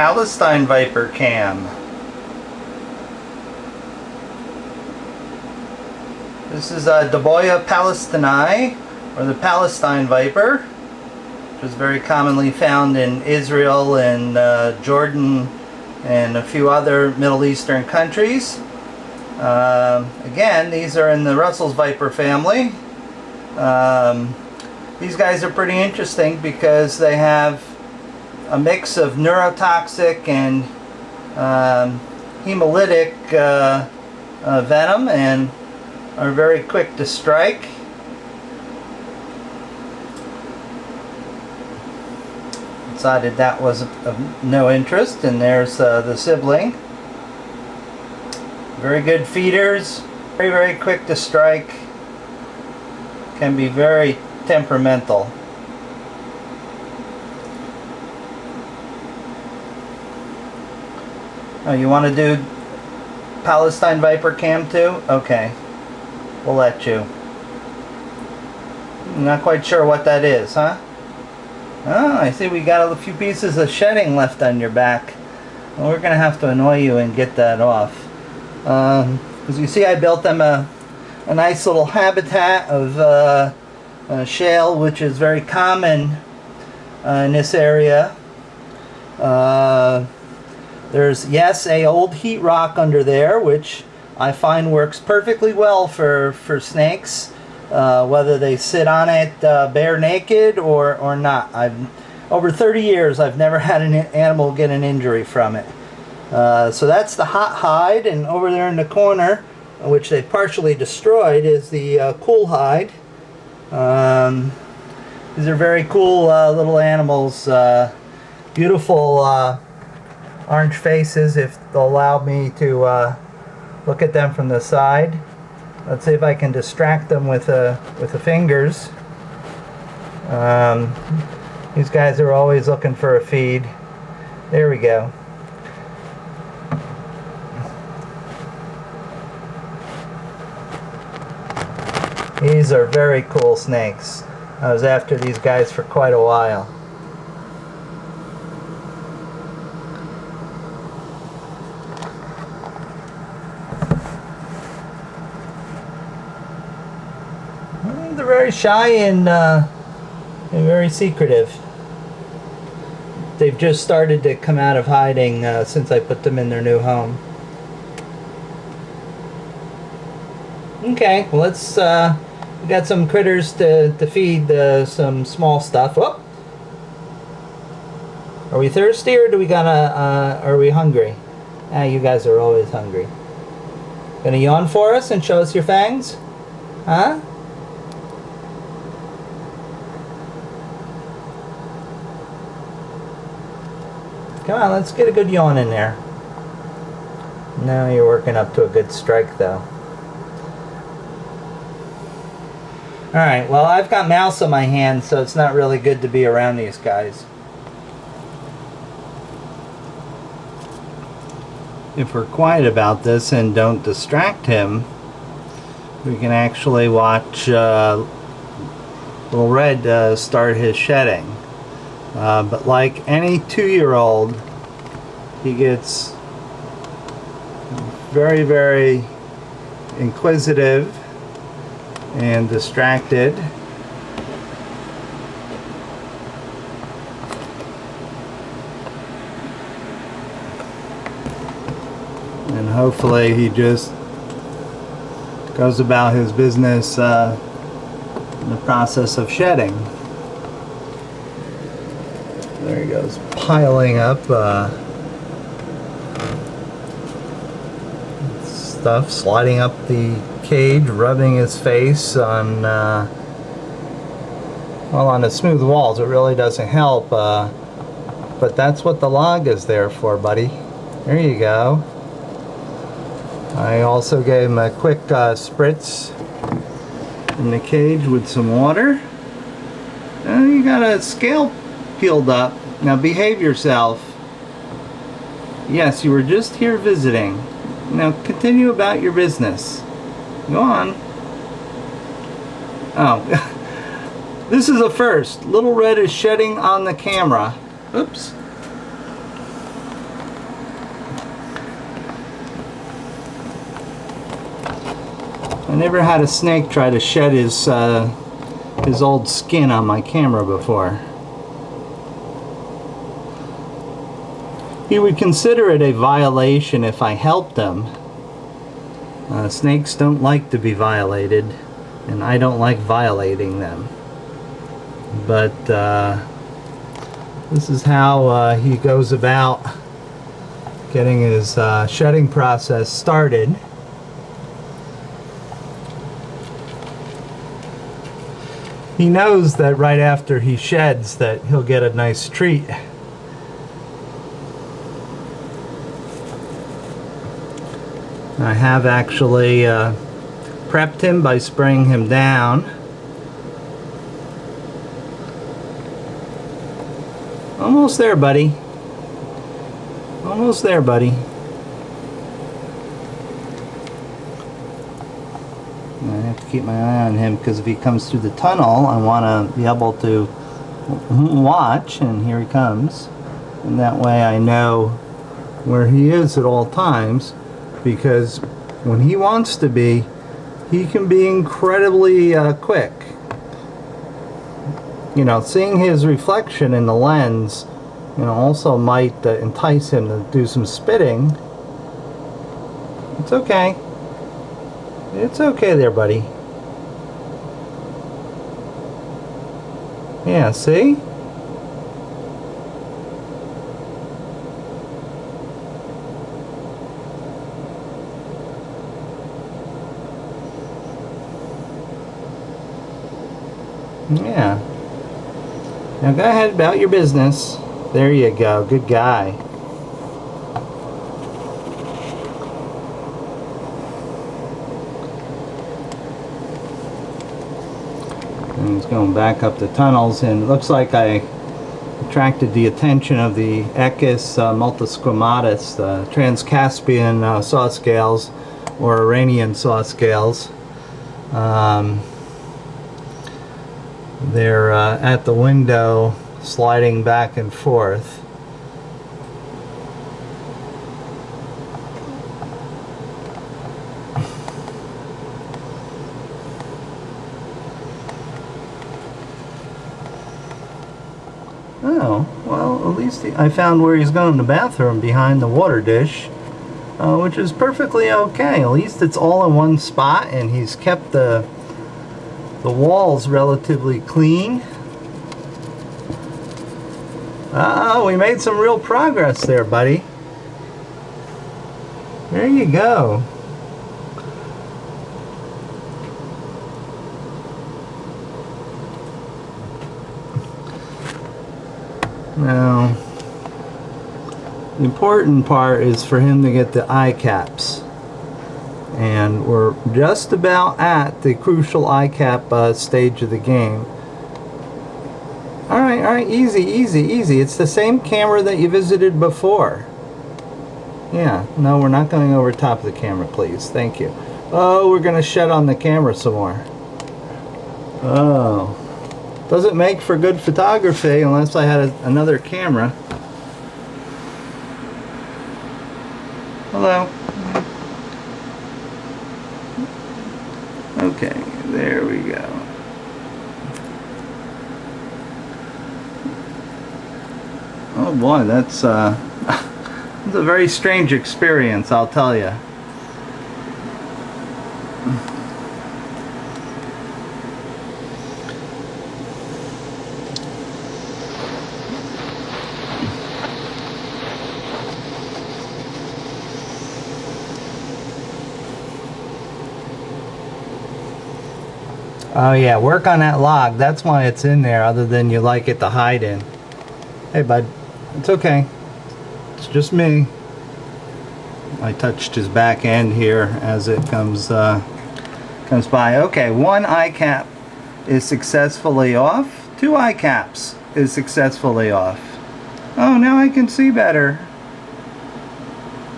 Palestine Viper cam. This is a Daboia palestinae, or the Palestine Viper, which is very commonly found in Israel and Jordan and a few other Middle Eastern countries. Again, these are in the Russell's Viper family. These guys are pretty interesting because they have a mix of neurotoxic and hemolytic venom and are very quick to strike. Decided that was of no interest, and there's the sibling. Very good feeders, very quick to strike, can be very temperamental. Oh, you want to do Palestine Viper cam too? Okay, we'll let you. I'm not quite sure what that is, huh? Oh, I see we got a few pieces of shedding left on your back. Well, we're going to have to annoy you and get that off. As you see, I built them a nice little habitat of shale, which is very common in this area. There's, yes, a old heat rock under there, which I find works perfectly well for snakes, whether they sit on it bare naked or not. Over 30 years, I've never had an animal get an injury from it. So that's the hot hide, and over there in the corner, which they partially destroyed, is the cool hide. These are very cool little animals, beautiful orange faces, if they'll allow me to look at them from the side. Let's see if I can distract them with the fingers. These guys are always looking for a feed. There we go. These are very cool snakes. I was after these guys for quite a while. They're very shy and very secretive. They've just started to come out of hiding since I put them in their new home. Okay, well, let's we got some critters to feed, some small stuff. Oh! Are we thirsty, or do we are we hungry? Ah, you guys are always hungry. Gonna yawn for us and show us your fangs? Huh? Come on, let's get a good yawn in there. Now you're working up to a good strike, though. Alright, well, I've got mouse on my hand, so it's not really good to be around these guys. If we're quiet about this and don't distract him, we can actually watch Little Red start his shedding. But like any 2-year-old, he gets very inquisitive and distracted. And hopefully he just goes about his business in the process of shedding. There he goes, piling up stuff, sliding up the cage, rubbing his face on well, on the smooth walls. It really doesn't help, but that's what the log is there for, buddy. There you go. I also gave him a quick spritz in the cage with some water. And you got a scale peeled up. Now behave yourself. Yes, you were just here visiting. Now continue about your business. Go on. Oh, this is a first. Little Red is shedding on the camera. Oops. I never had a snake try to shed his old skin on my camera before. He would consider it a violation if I helped him. Snakes don't like to be violated, and I don't like violating them. But this is how he goes about getting his shedding process started. He knows that right after he sheds that he'll get a nice treat. I have actually prepped him by spraying him down. Almost there, buddy. Almost there, buddy. I have to keep my eye on him because if he comes through the tunnel, I want to be able to watch, and here he comes. And that way I know where he is at all times, because when he wants to be, he can be incredibly quick. You know, seeing his reflection in the lens, you know, also might entice him to do some spitting. It's okay. It's okay there, buddy. Yeah, see? Yeah. Now go ahead about your business. There you go. Good guy. And he's going back up the tunnels, and it looks like I attracted the attention of the Echis multisquamatus, the Trans-Caspian saw scales, or Iranian saw scales. They're at the window sliding back and forth. Oh, well, at least I found where he's going to the bathroom behind the water dish, which is perfectly okay. At least it's all in one spot, and he's kept the walls relatively clean. Oh, we made some real progress there, buddy. There you go. Now, the important part is for him to get the eye caps. And we're just about at the crucial eye cap stage of the game. Alright, easy, easy, easy. It's the same camera that you visited before. Yeah, no, we're not going over top of the camera, please. Thank you. Oh, we're going to shed on the camera some more. Oh. Doesn't make for good photography unless I had another camera. Hello. Okay, there we go. Oh boy, that's it's a very strange experience, I'll tell you. Oh yeah, work on that log. That's why it's in there, other than you like it to hide in. Hey bud, it's okay. It's just me. I touched his back end here as it comes by. Okay, one eye cap is successfully off. Two eye caps is successfully off. Oh, now I can see better.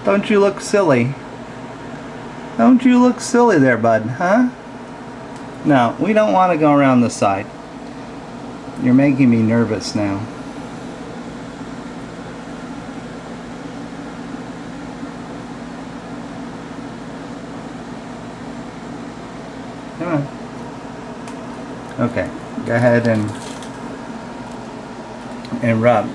Don't you look silly? Don't you look silly there, bud, huh? No, we don't want to go around the side. You're making me nervous now. Come on. Okay, go ahead and rub.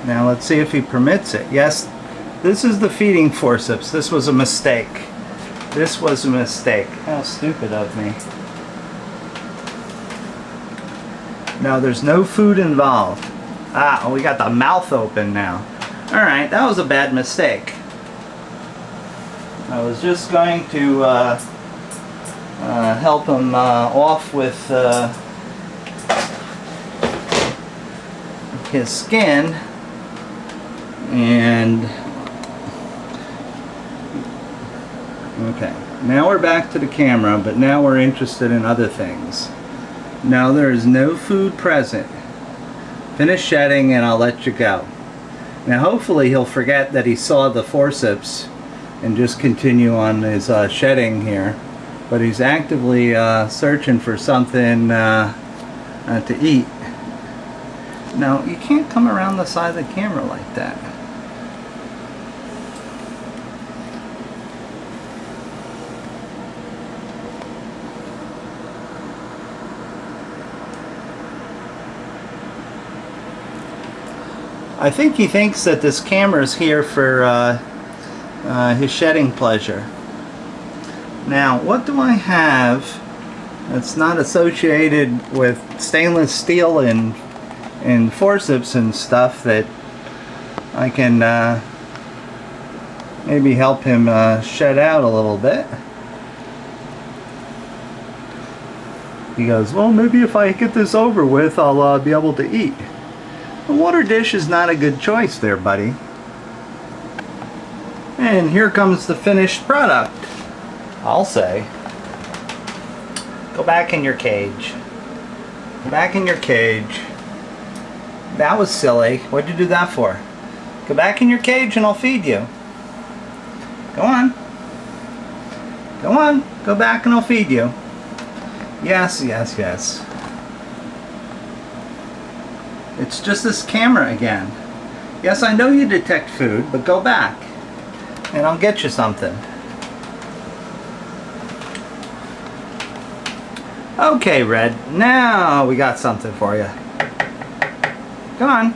Now let's see if he permits it. Yes, this is the feeding forceps. This was a mistake. This was a mistake. How stupid of me. No, there's no food involved. Ah, we got the mouth open now. Alright, that was a bad mistake. I was just going to help him off with his skin, and okay, now we're back to the camera, but now we're interested in other things. Now there is no food present. Finish shedding and I'll let you go. Now hopefully he'll forget that he saw the forceps and just continue on his shedding here. But he's actively searching for something to eat. Now you can't come around the side of the camera like that. I think he thinks that this camera is here for his shedding pleasure. Now, what do I have that's not associated with stainless steel and forceps and stuff that I can maybe help him shed out a little bit? He goes, well, maybe if I get this over with, I'll be able to eat. A water dish is not a good choice there, buddy. And here comes the finished product. I'll say. Go back in your cage. Go back in your cage. That was silly. What'd you do that for? Go back in your cage and I'll feed you. Go on. Go on. Go back and I'll feed you. Yes, yes, yes. It's just this camera again. Yes, I know you detect food, but go back and I'll get you something. Okay, Red, now we got something for you. Come on.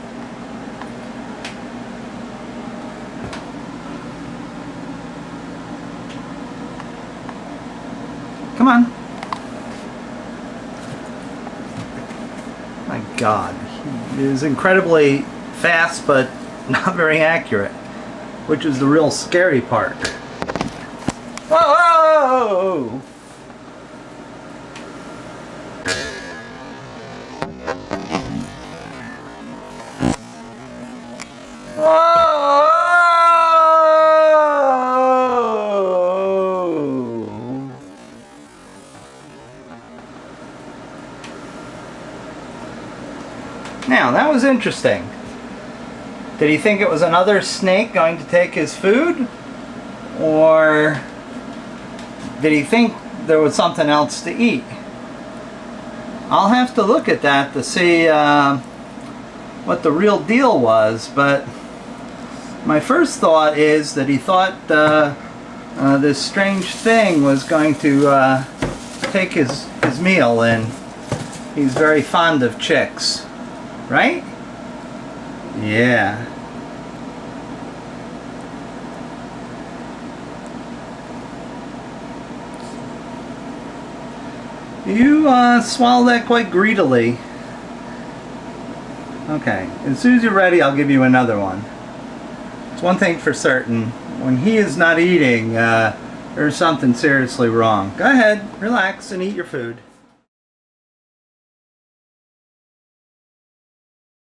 Come on. My God. He is incredibly fast, but not very accurate, which is the real scary part. Whoa! Now, that was interesting. Did he think it was another snake going to take his food? Or did he think there was something else to eat? I'll have to look at that to see what the real deal was, but my first thought is that he thought this strange thing was going to take his meal, and he's very fond of chicks. Right? Yeah. You swallow that quite greedily. Okay, as soon as you're ready, I'll give you another one. It's one thing for certain. When he is not eating, there's something seriously wrong. Go ahead, relax, and eat your food.